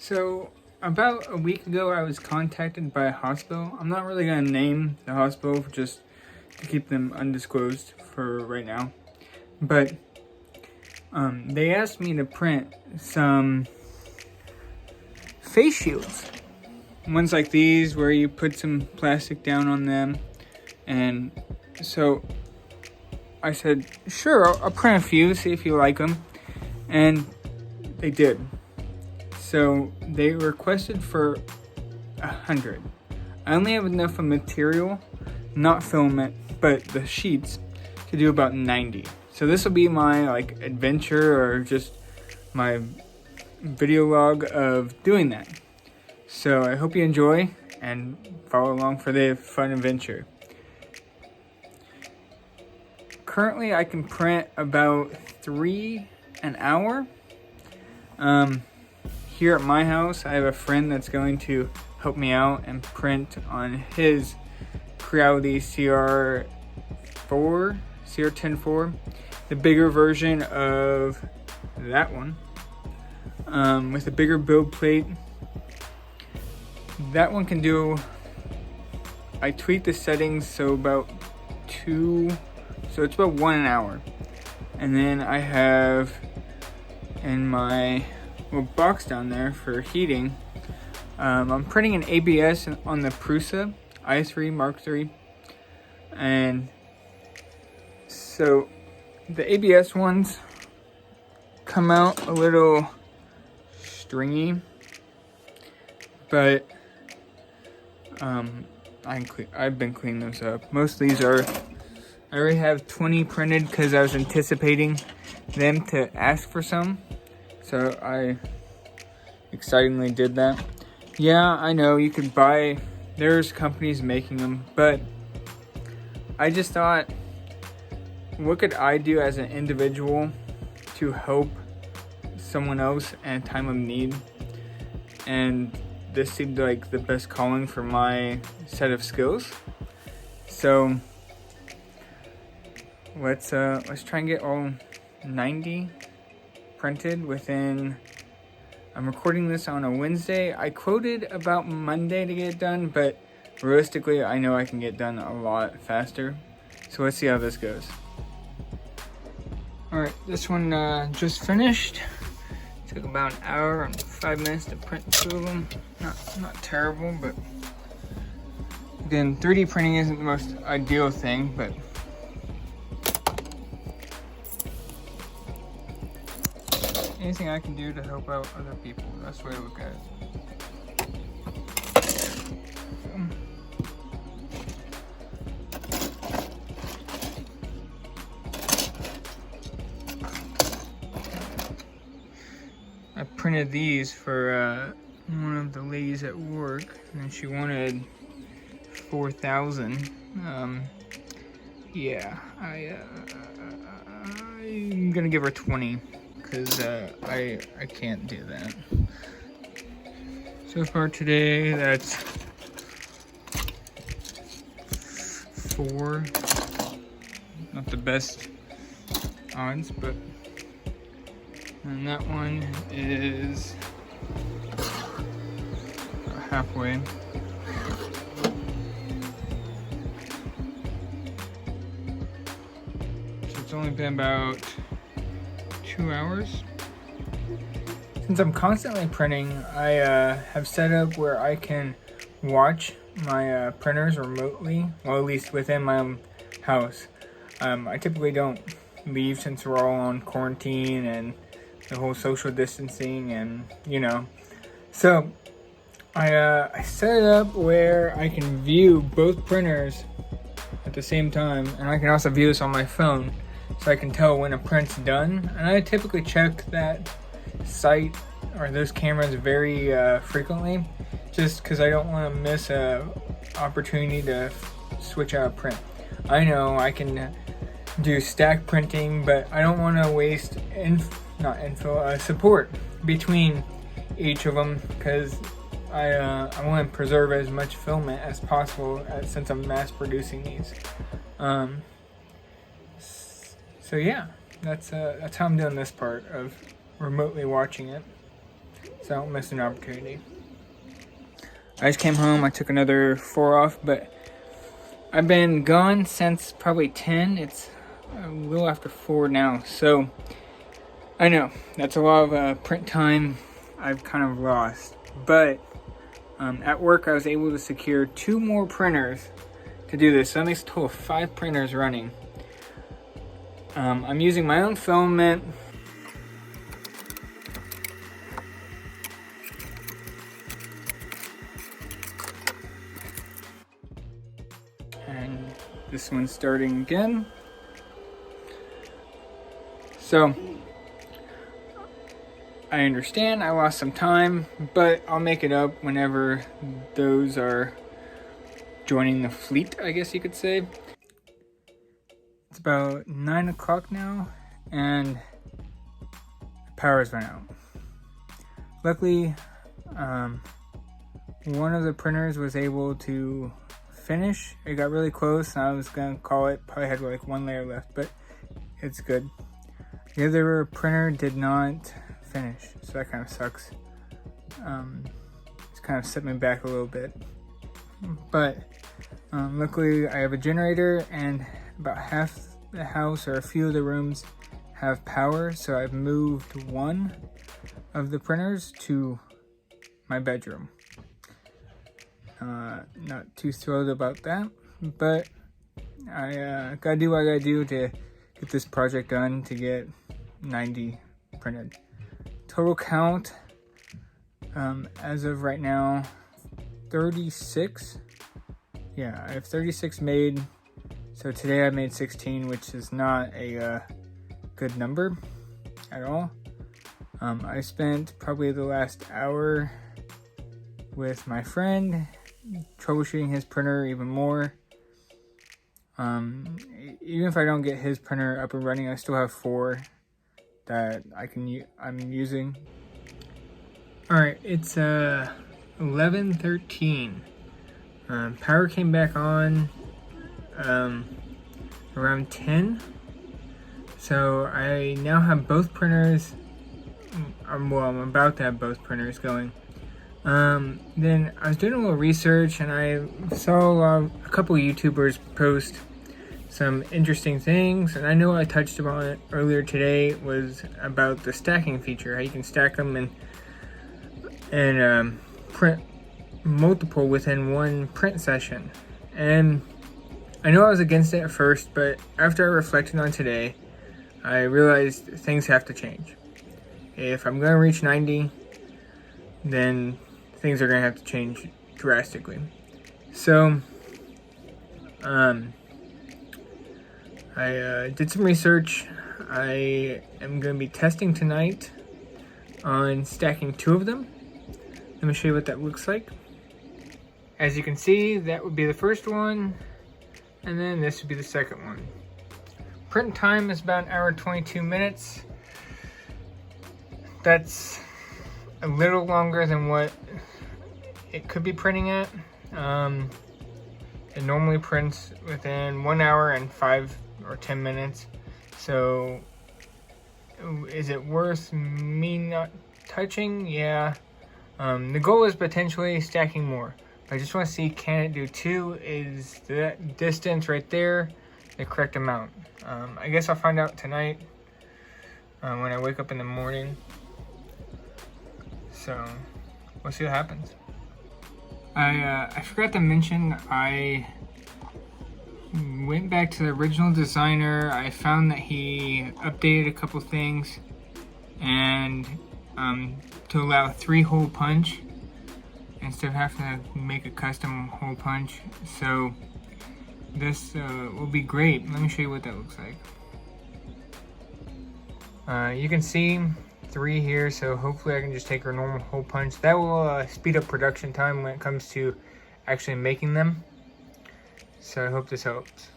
So about a week ago, I was contacted by a hospital. I'm not really gonna name the hospital just to keep them undisclosed for right now. But they asked me to print some face shields. Ones like these where you put some plastic down on them. And so I said, sure, I'll print a few, see if you like them. And they did. So they requested for 100. I only have enough of material, not filament, but the sheets to do about 90. So this will be my adventure or just my video log of doing that. So I hope you enjoy and follow along for the fun adventure. Currently I can print about 3 an hour. Here at my house, I have a friend that's going to help me out and print on his Creality CR104, the bigger version of that one, with a bigger build plate. That one can do, I tweaked the settings so it's about 1 an hour. And then I have in my little box down there for heating, I'm printing an ABS on the Prusa i3 Mark III. And so the ABS ones come out a little stringy, but I've been cleaning those up. Most of these I already have 20 printed because I was anticipating them to ask for some. So I excitingly did that. Yeah, I know you could buy, there's companies making them, but I just thought, what could I do as an individual to help someone else in a time of need? And this seemed like the best calling for my set of skills. So let's try and get all 90 printed within. I'm recording this on a Wednesday. I quoted about Monday to get it done, but realistically I know I can get done a lot faster. So let's see how this goes. Alright, this one just finished. Took about an hour and 5 minutes to print 2 of them. Not terrible, but again, 3D printing isn't the most ideal thing, but anything I can do to help out other people, that's the way I look at it. I printed these for one of the ladies at work, and she wanted 4,000. Yeah, I'm gonna give her 20. Because I can't do that. So far today, that's 4. Not the best odds, but and that one is halfway. So it's only been about 2 hours. Since I'm constantly printing, I have set up where I can watch my printers remotely, well, at least within my own house. I typically don't leave since we're all on quarantine and the whole social distancing, and so I set it up where I can view both printers at the same time, and I can also view this on my phone. So I can tell when a print's done, and I typically check that site or those cameras very frequently, just because I don't want to miss a opportunity to switch out a print. I know I can do stack printing, but I don't want to waste support between each of them, because I want to preserve as much filament as possible since I'm mass producing these. So yeah, that's how I'm doing this part of remotely watching it. so I don't miss an opportunity. I just came home, I took another 4 off, but I've been gone since probably 10. It's a little after 4 now, so I know that's a lot of print time I've kind of lost. But at work I was able to secure 2 more printers to do this, so that makes a total of 5 printers running. I'm using my own filament. And this one's starting again. So, I understand I lost some time, but I'll make it up whenever those are joining the fleet, I guess you could say. It's about 9 o'clock now, and the power's run out. Luckily, one of the printers was able to finish. It got really close, and I was gonna call it. Probably had like 1 layer left, but it's good. The other printer did not finish, so that kind of sucks. It's kind of set me back a little bit, but luckily I have a generator, and about half the house or a few of the rooms have power, so I've moved one of the printers to my bedroom. Not too thrilled about that, but I gotta do what I gotta do to get this project done, to get 90 printed. Total count as of right now, 36. Yeah, I have 36 made. So today I made 16, which is not a good number at all. I spent probably the last hour with my friend troubleshooting his printer even more. Even if I don't get his printer up and running, I still have 4 that I'm using. All right, it's 11:13. Power came back on around 10. So I now have both printers. Well, I'm about to have both printers going. Then I was doing a little research, and I saw a couple YouTubers post some interesting things, and I know I touched upon it earlier today, was about the stacking feature, how you can stack them and print multiple within one print session. And I know I was against it at first, but after I reflected on today, I realized things have to change. If I'm going to reach 90, then things are going to have to change drastically. So, I did some research. I am going to be testing tonight on stacking 2 of them. Let me show you what that looks like. As you can see, that would be the first one, and then this would be the second one. Print time is about 1 hour 22 minutes. That's a little longer than what it could be printing at. It normally prints within 1 hour and 5 or 10 minutes. So is it worth me not touching? Yeah. The goal is potentially stacking more. I just want to see, can it do 2? Is that distance right there the correct amount? I guess I'll find out tonight when I wake up in the morning. So we'll see what happens. I forgot to mention, I went back to the original designer. I found that he updated a couple things, and to allow 3-hole punch instead of having to make a custom hole punch. So this will be great. Let me show you what that looks like. You can see 3 here, so hopefully I can just take our normal hole punch. That will speed up production time when it comes to actually making them. So I hope this helps.